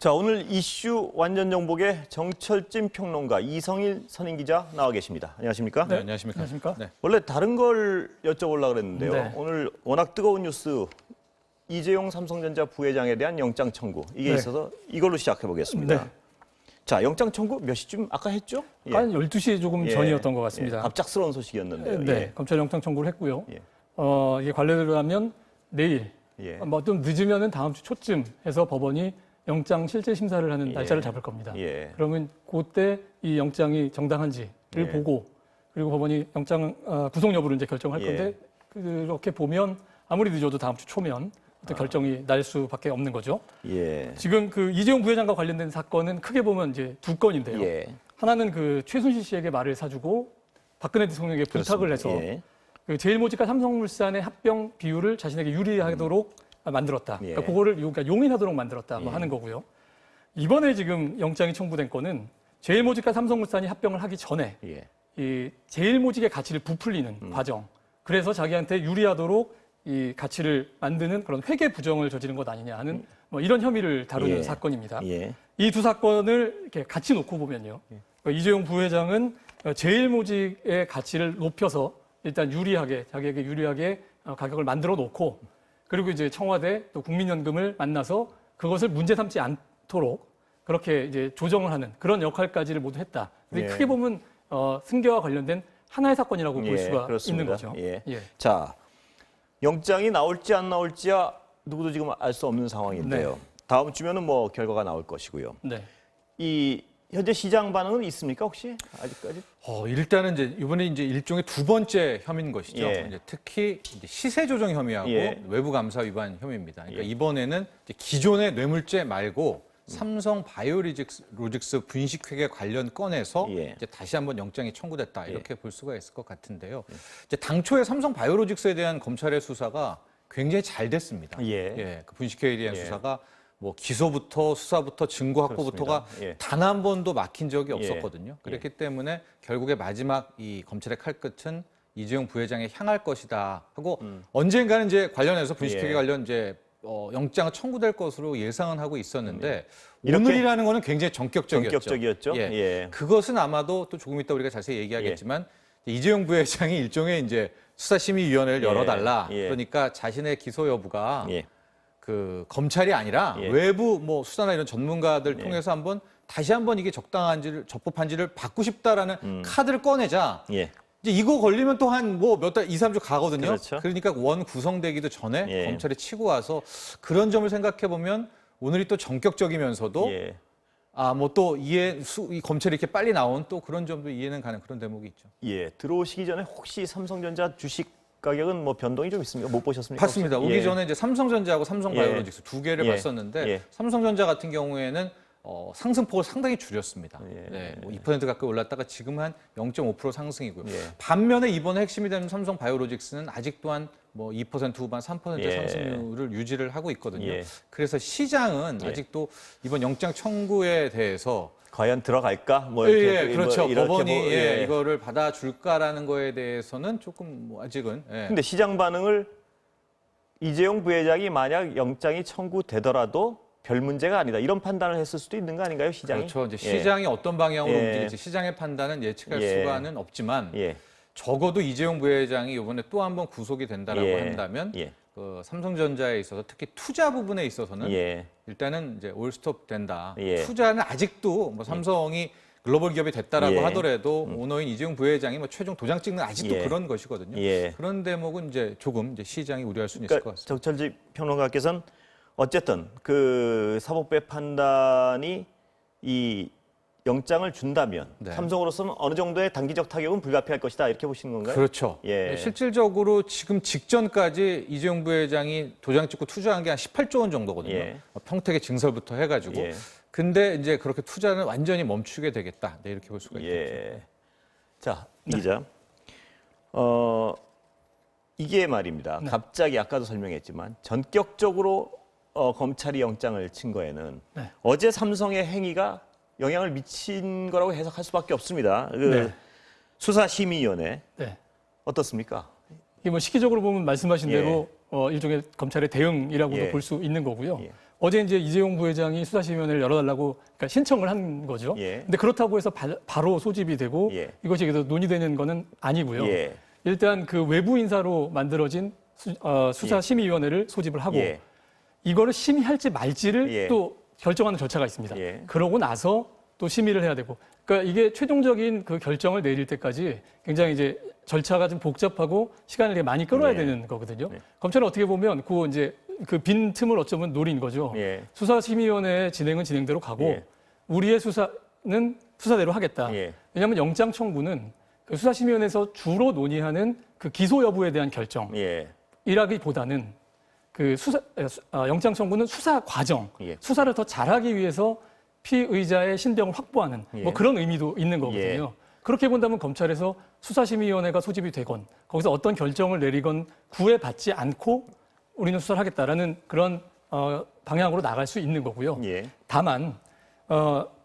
자, 오늘 이슈 완전 정복의 정철진 평론가 이성일 선임 기자 나와 계십니다. 안녕하십니까? 네, 안녕하십니까? 안녕하십니까? 네. 원래 다른 걸 여쭤보려고 그랬는데요. 네. 오늘 워낙 뜨거운 뉴스 이재용 삼성전자 부회장에 대한 영장 청구 이게 네. 있어서 이걸로 시작해 보겠습니다. 네. 자, 영장 청구 몇 시쯤 아까 했죠? 한 12시 조금 예. 전이었던 것 같습니다. 갑작스러운 소식이었는데요. 네, 예. 검찰 영장 청구를 했고요. 예. 이게 관례대로 하면 내일, 예. 뭐 좀 늦으면은 다음 주 초쯤 해서 법원이 영장 실제 심사를 하는 날짜를 잡을 겁니다. 예. 그러면 그때 이 영장이 정당한지를 예. 보고 그리고 법원이 영장 구속 여부를 이제 결정할 예. 건데 그렇게 보면 아무리 늦어도 다음 주 초면 어떤 결정이 날 수밖에 없는 거죠. 예. 지금 그 이재용 부회장과 관련된 사건은 크게 보면 이제 두 건인데요. 예. 하나는 그 최순실 씨에게 말을 사주고 박근혜 대통령에게 부탁을 해서 예. 그 제일모직과 삼성물산의 합병 비율을 자신에게 유리하도록 만들었다. 예. 그러니까 그거를 그러니까 용인하도록 만들었다. 뭐 예. 하는 거고요. 이번에 지금 영장이 청구된 건은 제일모직과 삼성물산이 합병을 하기 전에 예. 이 제일모직의 가치를 부풀리는 과정. 그래서 자기한테 유리하도록 이 가치를 만드는 그런 회계 부정을 저지른 것 아니냐 하는 뭐 이런 혐의를 다루는 예. 사건입니다. 예. 이 두 사건을 이렇게 같이 놓고 보면요. 그러니까 이재용 부회장은 제일모직의 가치를 높여서 일단 유리하게 자기에게 유리하게 가격을 만들어 놓고 그리고 이제 청와대 또 국민연금을 만나서 그것을 문제 삼지 않도록 그렇게 이제 조정을 하는 그런 역할까지를 모두 했다. 근데 예. 크게 보면 승계와 관련된 하나의 사건이라고 볼 예, 수가 그렇습니다. 있는 거죠. 예. 예. 자, 영장이 나올지 안 나올지야 누구도 지금 알 수 없는 상황인데요. 네. 다음 주면은 뭐 결과가 나올 것이고요. 네. 이 현재 시장 반응은 있습니까 혹시 아직까지? 일단은 이제 이번에 이제 일종의 두 번째 혐의인 것이죠. 예. 이제 특히 이제 시세 조정 혐의하고 예. 외부 감사 위반 혐의입니다. 그러니까 예. 이번에는 이제 기존의 뇌물죄 말고 삼성 바이오로직스 분식회계 관련 건에서 예. 이제 다시 한번 영장이 청구됐다 이렇게 볼 수가 있을 것 같은데요. 이제 당초에 삼성 바이오로직스에 대한 검찰의 수사가 굉장히 잘 됐습니다. 예. 그 분식회계에 대한 예. 수사가 뭐 기소부터 수사부터 증거 확보부터가 그렇습니다. 예. 단 한 번도 막힌 적이 예. 없었거든요. 그렇기 때문에 결국에 마지막 이 검찰의 칼끝은 이재용 부회장에 향할 것이다 하고 언젠가는 이제 관련해서 분식회계 예. 관련 이제 영장은 청구될 것으로 예상은 하고 있었는데 이렇게 오늘이라는 거는 굉장히 전격적이었죠. 전격적이었죠? 예. 예. 그것은 아마도 또 조금 이따 우리가 자세히 얘기하겠지만 이재용 부회장이 일종의 이제 수사심의위원회를 예. 열어달라. 예. 그러니까 자신의 기소 여부가 예. 그 검찰이 아니라 예. 외부 뭐 수사나 이런 전문가들 예. 통해서 한번 다시 한번 이게 적당한지를 적법한지를 받고 싶다라는 카드를 꺼내자. 예. 이제 이거 걸리면 또 한 뭐 몇 달, 2, 3주 가거든요. 그렇죠. 그러니까 원 구성되기도 전에 예. 검찰이 치고 와서 그런 점을 생각해 보면 오늘이 또 전격적이면서도 예. 뭐 또 이 검찰이 이렇게 빨리 나온 또 그런 점도 이해는 가는 그런 대목이 있죠. 예. 들어오시기 전에 혹시 삼성전자 주식 가격은 뭐 변동이 좀 있습니까? 못 보셨습니까? 봤습니다. 혹시? 오기 예. 전에 이제 삼성전자하고 삼성바이오로직스 두 개를 예. 봤었는데 예. 삼성전자 같은 경우에는 상승폭을 상당히 줄였습니다. 예. 네, 뭐 2% 가까이 올랐다가 지금 한 0.5% 상승이고요. 예. 반면에 이번에 핵심이 되는 삼성바이오로직스는 아직도 한 뭐 2% 후반 3% 예. 상승률을 유지를 하고 있거든요. 예. 그래서 시장은 예. 아직도 이번 영장 청구에 대해서 과연 들어갈까? 뭐 예, 이렇게 그렇죠. 뭐 이렇게 법원이 뭐, 예. 이거를 받아줄까라는 거에 대해서는 조금 뭐 아직은 근데 시장 반응을 이재용 부회장이 만약 영장이 청구되더라도 별 문제가 아니다. 이런 판단을 했을 수도 있는 거 아닌가요, 시장이? 그렇죠. 이제 예. 시장이 어떤 방향으로 예. 움직일지 시장의 판단은 예측할 예. 수가는 없지만 예. 적어도 이재용 부회장이 이번에 또 한 번 구속이 된다라고 예. 한다면 예. 그 삼성전자에 있어서 특히 투자 부분에 있어서는 예. 일단은 이제 올스톱 된다. 예. 투자는 아직도 뭐 삼성이 글로벌 기업이 됐다라고 예. 하더라도 오너인 이재용 부회장이 뭐 최종 도장 찍는 아직도 예. 그런 것이거든요. 예. 그런 대목은 이제 조금 이제 시장이 우려할 수는 있을 그러니까 것 같습니다. 정철지 평론가께서는 어쨌든 그 사법부의 판단이 이 영장을 준다면 네. 삼성으로서는 어느 정도의 단기적 타격은 불가피할 것이다 이렇게 보시는 건가요? 그렇죠. 예. 네, 실질적으로 지금 직전까지 이재용 부회장이 도장 찍고 투자한 게 한 18조 원 정도거든요. 예. 평택의 증설부터 해가지고. 예. 근데 이제 그렇게 투자는 완전히 멈추게 되겠다. 네, 이렇게 볼 수가 있겠죠. 예. 자, 이 기자. 이게 말입니다. 네. 갑자기 아까도 설명했지만 전격적으로 검찰이 영장을 친 거에는 네. 어제 삼성의 행위가 영향을 미친 거라고 해석할 수밖에 없습니다. 그 네. 수사심의위원회 네. 어떻습니까? 이게 뭐 시기적으로 보면 말씀하신 예. 대로 일종의 검찰의 대응이라고도 예. 볼 수 있는 거고요. 예. 어제 이제 이재용 부회장이 수사심의위원회를 열어달라고 그러니까 신청을 한 거죠. 예. 근데 그렇다고 해서 바로 소집이 되고 예. 이것이 계속 논의되는 거는 아니고요. 예. 일단 그 외부 인사로 만들어진 수사심의위원회를 소집을 하고 예. 이거를 심의할지 말지를 예. 또 결정하는 절차가 있습니다. 예. 그러고 나서 또 심의를 해야 되고, 그러니까 이게 최종적인 그 결정을 내릴 때까지 굉장히 이제 절차가 좀 복잡하고 시간을 되게 많이 끌어야 예. 되는 거거든요. 예. 검찰은 어떻게 보면 그 이제 그 빈 틈을 어쩌면 노린 거죠. 예. 수사심의위원회 진행은 진행대로 가고 예. 우리의 수사는 수사대로 하겠다. 예. 왜냐하면 영장 청구는 그 수사심의위원회에서 주로 논의하는 그 기소 여부에 대한 결정. 예. 이라기보다는 그 영장 청구는 수사 과정, 예. 수사를 더 잘하기 위해서 피의자의 신병을 확보하는 예. 뭐 그런 의미도 있는 거거든요. 그렇게 본다면 검찰에서 수사심의위원회가 소집이 되건 거기서 어떤 결정을 내리건 구애받지 않고 우리는 수사를 하겠다라는 그런 방향으로 나갈 수 있는 거고요. 예. 다만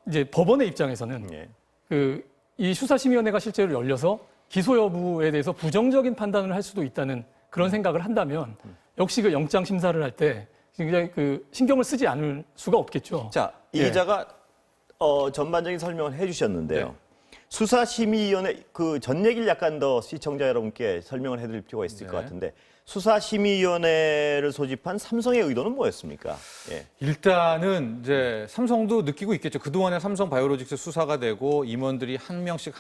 이제 법원의 입장에서는 예. 이 수사심의위원회가 실제로 열려서 기소 여부에 대해서 부정적인 판단을 할 수도 있다는 그런 생각을 한다면 역시 그 영장 심사를 할 때 굉장히 그 신경을 쓰지 않을 수가 없겠죠. 자, 이 예. 기자가 전반적인 설명을 해주셨는데요. 네. 수사심의위원회 그 전 얘기를 약간 더 시청자 여러분께 설명을 해드릴 필요가 있을 네. 것 같은데 수사심의위원회를 소집한 삼성의 의도는 뭐였습니까? 예. 일단은 이제 삼성도 느끼고 있겠죠. 그동안에 삼성 바이오로직스 수사가 되고 임원들이 한 명씩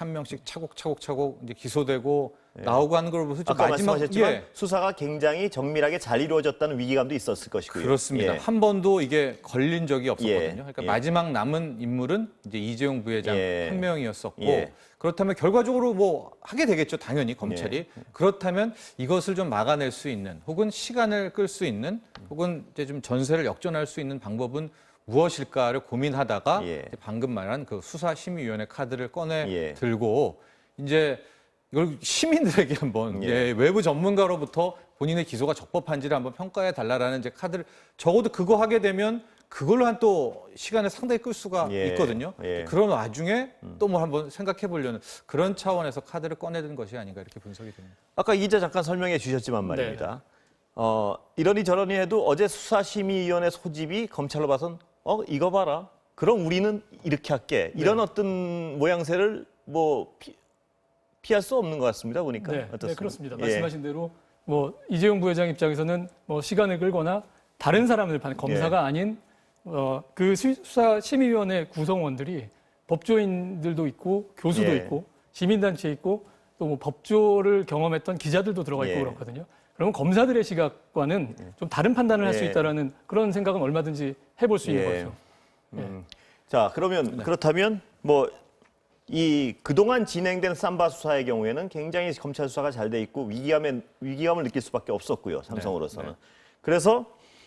차곡차곡 이제 기소되고 나오고 하는 걸 보면서 아까 마지막 말씀하셨지만 수사가 굉장히 정밀하게 잘 이루어졌다는 위기감도 있었을 것이고요. 그렇습니다. 예. 한 번도 이게 걸린 적이 없었거든요. 예. 그러니까 예. 마지막 남은 인물은 이제 이재용 부회장 예. 한 명이었었고 예. 그렇다면 결과적으로 뭐 하게 되겠죠. 당연히 검찰이. 예. 그렇다면 이것을 좀 막아낼 수 있는 혹은 시간을 끌 수 있는 혹은 이제 좀 전세를 역전할 수 있는 방법은 무엇일까를 고민하다가 예. 이제 방금 말한 그 수사심의위원회 카드를 꺼내 예. 들고 이제 이걸 시민들에게 한번 예. 외부 전문가로부터 본인의 기소가 적법한지를 한번 평가해 달라라는 이제 카드를 적어도 그거 하게 되면 그걸로 한 또 시간을 상당히 끌 수가 예. 있거든요. 예. 그런 와중에 또 뭐 한번 생각해 보려는 그런 차원에서 카드를 꺼내든 것이 아닌가 이렇게 분석이 됩니다. 아까 이 기자 잠깐 설명해 주셨지만 말입니다. 이러니 저러니 해도 어제 수사심의위원회 소집이 검찰로 봐선 이거 봐라. 그럼 우리는 이렇게 할게. 이런 어떤 모양새를 뭐 피할 수 없는 것 같습니다. 보니까 어떻습니까? 네, 그렇습니다. 예. 말씀하신 대로 뭐 이재용 부회장 입장에서는 뭐 시간을 끌거나 다른 사람을 검사가 아닌 그 수사심의위원회 구성원들이 법조인들도 있고 교수도 예. 있고 시민단체 있고 또 뭐 법조를 경험했던 기자들도 들어가 있고 예. 그렇거든요. 그러면 검사들의 시각과는 좀 다른 판단을 할 수 예. 있다라는 그런 생각은 얼마든지 해볼 수 있는 예. 거죠. 예. 자, 그러면 그렇다면 뭐 이 그동안 진행된 삼바 수사의 경우에는 굉장히 검찰 수사가 잘 돼 있고 위기감을 느낄 수밖에 없었고요. 삼성으로서는. 네. 그래서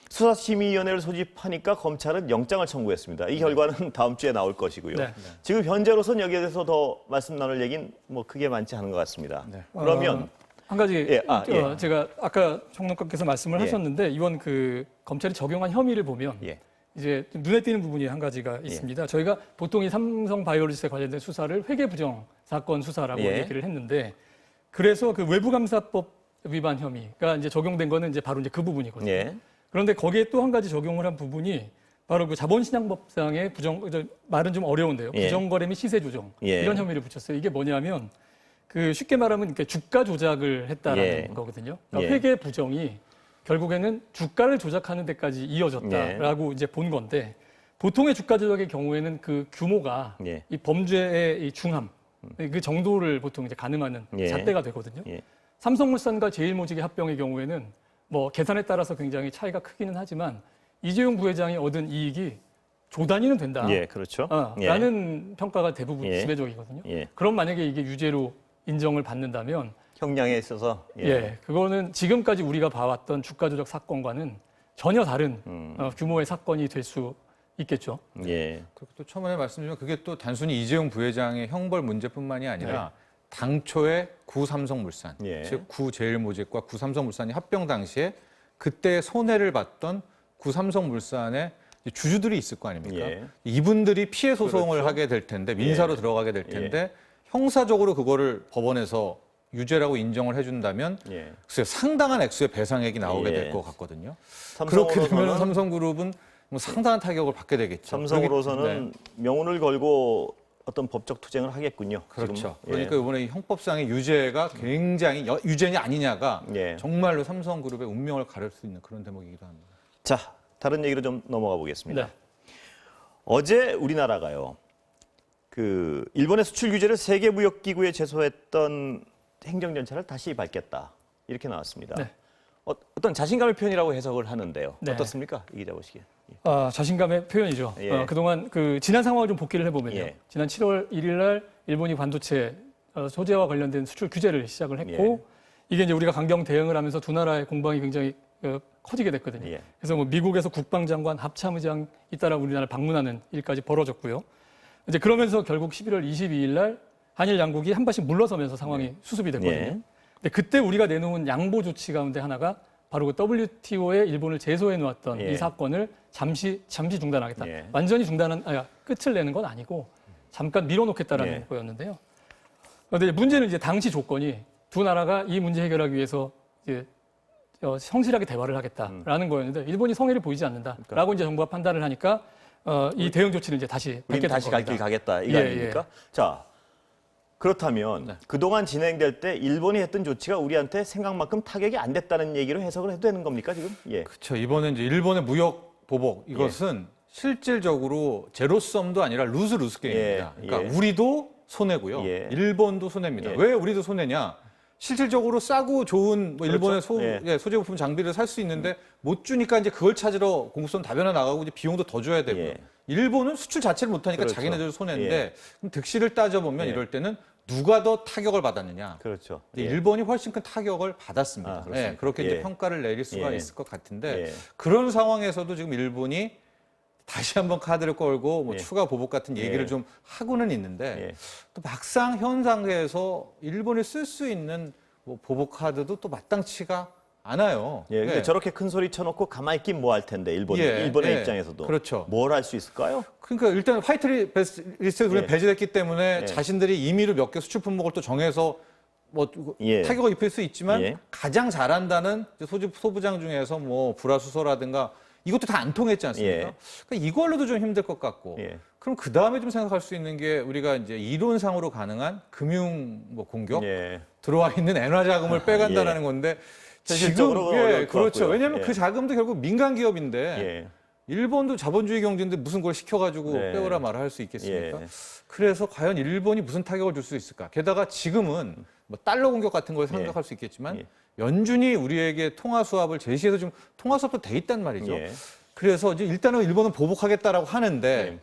수사심의위원회를 소집하니까 검찰은 영장을 청구했습니다. 이 결과는 다음 주에 나올 것이고요. 네. 지금 현재로서는 여기에 대해서 더 말씀 나눌 얘기는 뭐 크게 많지 않은 것 같습니다. 네. 그러면 한 가지 예, 예. 제가 아까 총론가께서 말씀을 예. 하셨는데 이번 그 검찰이 적용한 혐의를 보면 예. 이제 눈에 띄는 부분이 한 가지가 있습니다. 저희가 보통 이 삼성 바이오로직스에 관련된 수사를 회계 부정 사건 수사라고 예. 얘기를 했는데 그래서 그 외부감사법 위반 혐의가 이제 적용된 거는 이제 바로 이제 그 부분이거든요. 예. 그런데 거기에 또 한 가지 적용을 한 부분이 바로 그 자본시장법상의 말은 좀 어려운데요. 예. 부정거래 및 시세 조정 예. 이런 혐의를 붙였어요. 이게 뭐냐면 그 쉽게 말하면 이렇게 주가 조작을 했다라는 예. 거거든요. 그러니까 예. 회계 부정이 결국에는 주가를 조작하는 데까지 이어졌다라고 이제 본 건데 보통의 주가 조작의 경우에는 그 규모가 예. 이 범죄의 이 중함 그 정도를 보통 이제 가늠하는 예. 잣대가 되거든요. 예. 삼성물산과 제일모직의 합병의 경우에는 뭐 계산에 따라서 굉장히 차이가 크기는 하지만 이재용 부회장이 얻은 이익이 조 단위는 된다. 예, 그렇죠. 예. 라는 평가가 대부분 예. 지배적이거든요. 예. 그럼 만약에 이게 유죄로 인정을 받는다면 형량에 있어서 그거는 지금까지 우리가 봐왔던 주가 조작 사건과는 전혀 다른 규모의 사건이 될 수 있겠죠. 예. 그리고 또 처음에 말씀드린 그게 또 단순히 이재용 부회장의 형벌 문제뿐만이 아니라 당초에 구삼성물산, 예. 즉 구제일모직과 구삼성물산이 합병 당시에 그때 손해를 봤던 구삼성물산의 주주들이 있을 거 아닙니까? 예. 이분들이 피해 소송을 그렇죠. 하게 될 텐데 민사로 예. 들어가게 될 텐데 형사적으로 그거를 법원에서 유죄라고 인정을 해준다면 글쎄요, 상당한 액수의 배상액이 나오게 예. 될 것 같거든요. 삼성으로서는 그렇게 되면 삼성그룹은 뭐 상당한 타격을 받게 되겠죠. 삼성으로서는 네. 명운을 걸고 어떤 법적 투쟁을 하겠군요. 그렇죠. 지금. 그러니까 이번에 이 형법상의 유죄가 굉장히 유죄냐 아니냐가 예. 정말로 삼성그룹의 운명을 가를 수 있는 그런 대목이기도 합니다. 자, 다른 얘기로 좀 넘어가 보겠습니다. 네. 어제 우리나라가요. 그 일본의 수출 규제를 세계무역기구에 제소했던 행정절차를 다시 밟겠다. 이렇게 나왔습니다. 네. 어떤 자신감의 표현이라고 해석을 하는데요. 네. 어떻습니까? 이 기자 보시기에. 자신감의 표현이죠. 예. 그동안 그 지난 상황을 좀 복기를 해보면요. 예. 지난 7월 1일 날 일본이 반도체 소재와 관련된 수출 규제를 시작을 했고 예. 이게 이제 우리가 강경 대응을 하면서 두 나라의 공방이 굉장히 커지게 됐거든요. 예. 그래서 뭐 미국에서 국방장관 합참의장 잇따라 우리나라를 방문하는 일까지 벌어졌고요. 이제 그러면서 결국 11월 22일 날 한일 양국이 한 발씩 물러서면서 상황이 수습이 됐거든요. 예. 근데 그때 우리가 내놓은 양보 조치 가운데 하나가 바로 그 WTO에 일본을 제소해 놓았던 예. 이 사건을 잠시 중단하겠다. 예. 완전히 끝을 내는 건 아니고 잠깐 밀어놓겠다라는 예. 거였는데요. 그런데 문제는 이제 당시 조건이 두 나라가 이 문제 해결하기 위해서 이제 성실하게 대화를 하겠다라는 거였는데 일본이 성의를 보이지 않는다라고 이제 정부가 판단을 하니까 이 대응 조치를 이제 다시 우린 밟게 된 다시 갈 겁니다. 길 가겠다. 이거 예, 아닙니까? 자, 그렇다면 네. 그동안 진행될 때 일본이 했던 조치가 우리한테 생각만큼 타격이 안 됐다는 얘기로 해석을 해도 되는 겁니까 지금? 예. 그렇죠. 이번에 이제 일본의 무역 보복 이것은 실질적으로 제로섬도 아니라 루즈루즈 게임입니다. 예, 그러니까 예. 우리도 손해고요. 예. 일본도 손해입니다. 예. 왜 우리도 손해냐? 실질적으로 싸고 좋은 뭐 일본의 그렇죠. 소재 부품 장비를 살 수 있는데 못 주니까 이제 그걸 찾으러 공급선 다변화 나가고 이제 비용도 더 줘야 되고요. 예. 일본은 수출 자체를 못 하니까 그렇죠. 자기네들 손해인데 예. 그럼 득실을 따져보면 예. 이럴 때는 누가 더 타격을 받았느냐? 그렇죠. 근데 예. 일본이 훨씬 큰 타격을 받았습니다. 아, 그렇습니까? 네, 그렇게 이제 예. 평가를 내릴 수가 예. 있을 것 같은데 예. 그런 상황에서도 지금 일본이 다시 한번 카드를 걸고 뭐 예. 추가 보복 같은 얘기를 예. 좀 하고는 있는데 예. 또 막상 현 상태에서 일본이 쓸 수 있는 뭐 보복 카드도 또 마땅치가 않아요. 예, 근데 네. 저렇게 큰 소리 쳐놓고 가만히 있긴 뭐 할 텐데 일본의 예. 입장에서도 그렇죠. 뭘 할 수 있을까요? 그러니까 일단 화이트 리스트에 우리가 예. 배제됐기 때문에 예. 자신들이 임의로 몇 개 수출 품목을 또 정해서 뭐 예. 타격을 입힐 수 있지만 예. 가장 잘한다는 소부장 중에서 뭐 불화수소라든가 이것도 다 안 통했지 않습니까? 예. 그러니까 이걸로도 좀 힘들 것 같고. 예. 그럼 그 다음에 좀 생각할 수 있는 게 우리가 이제 이론상으로 가능한 금융 뭐 공격 예. 들어와 있는 엔화 자금을 빼간다라는 건데 현실적으로 지금 어려울 것 그렇죠. 같고요. 왜냐하면 예. 그 자금도 결국 민간 기업인데 예. 일본도 자본주의 경제인데 무슨 걸 시켜가지고 네. 빼오라 말아 할 수 있겠습니까? 예. 그래서 과연 일본이 무슨 타격을 줄 수 있을까? 게다가 지금은 뭐 달러 공격 같은 걸 생각할 수 있겠지만 예. 연준이 우리에게 통화 수합을 제시해서 지금 통화 수합도 돼 있단 말이죠. 예. 그래서 이제 일단은 일본은 보복하겠다라고 하는데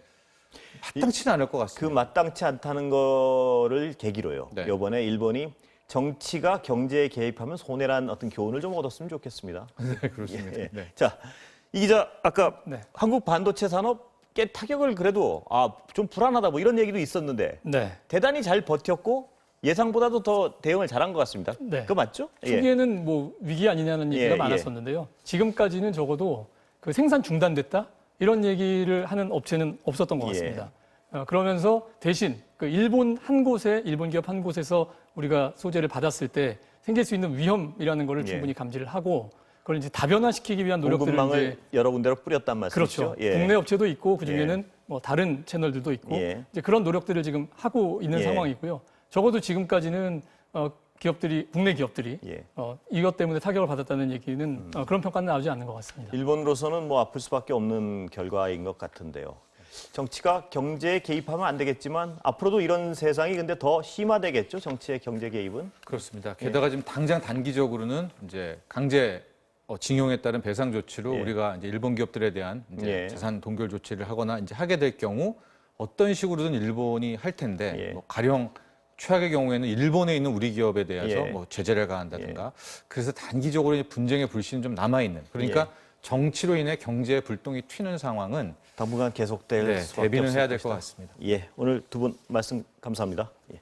마땅치는 않을 것 그 같습니다. 마땅치 않다는 거를 계기로요. 네. 이번에 일본이 정치가 경제에 개입하면 손해란 어떤 교훈을 좀 얻었으면 좋겠습니다. 네, 그렇습니다. 예. 네. 자, 이 기자 아까 네. 한국 반도체 산업 꽤 타격을 그래도 좀 불안하다 뭐 이런 얘기도 있었는데 네. 대단히 잘 버텼고 예상보다도 더 대응을 잘한 것 같습니다. 네. 그거 맞죠? 예. 초기에는 뭐 위기 아니냐는 얘기가 예, 예. 많았었는데요. 지금까지는 적어도 그 생산 중단됐다 이런 얘기를 하는 업체는 없었던 것 예. 같습니다. 그러면서 대신 그 일본 기업 한 곳에서 우리가 소재를 받았을 때 생길 수 있는 위험이라는 거를 예. 충분히 감지를 하고 그걸 이제 다변화시키기 위한 노력들을 공급망을 이제 여러 군데로 뿌렸단 말씀이죠. 그렇죠. 국내 업체도 있고 그 중에는 예. 뭐 다른 채널들도 있고 예. 이제 그런 노력들을 지금 하고 있는 예. 상황이고요. 적어도 지금까지는 국내 기업들이 예. 이것 때문에 타격을 받았다는 얘기는 그런 평가는 나오지 않는 것 같습니다. 일본으로서는 뭐 아플 수밖에 없는 결과인 것 같은데요. 정치가 경제에 개입하면 안 되겠지만 앞으로도 이런 세상이 근데 더 심화되겠죠. 정치의 경제 개입은. 그렇습니다. 게다가 지금 당장 단기적으로는 이제 강제 징용에 따른 배상 조치로 예. 우리가 이제 일본 기업들에 대한 이제 예. 자산 동결 조치를 하거나 이제 하게 될 경우 어떤 식으로든 일본이 할 텐데 예. 뭐 가령 최악의 경우에는 일본에 있는 우리 기업에 대해서 예. 뭐 제재를 가한다든가 그래서 단기적으로 이제 분쟁의 불씨는 좀 남아 있는 그러니까 정치로 인해 경제에 불똥이 튀는 상황은 당분간 계속될 네, 수밖에 대비는 없을 해야 될 것 것이다. 같습니다. 예, 오늘 두 분 말씀 감사합니다. 예.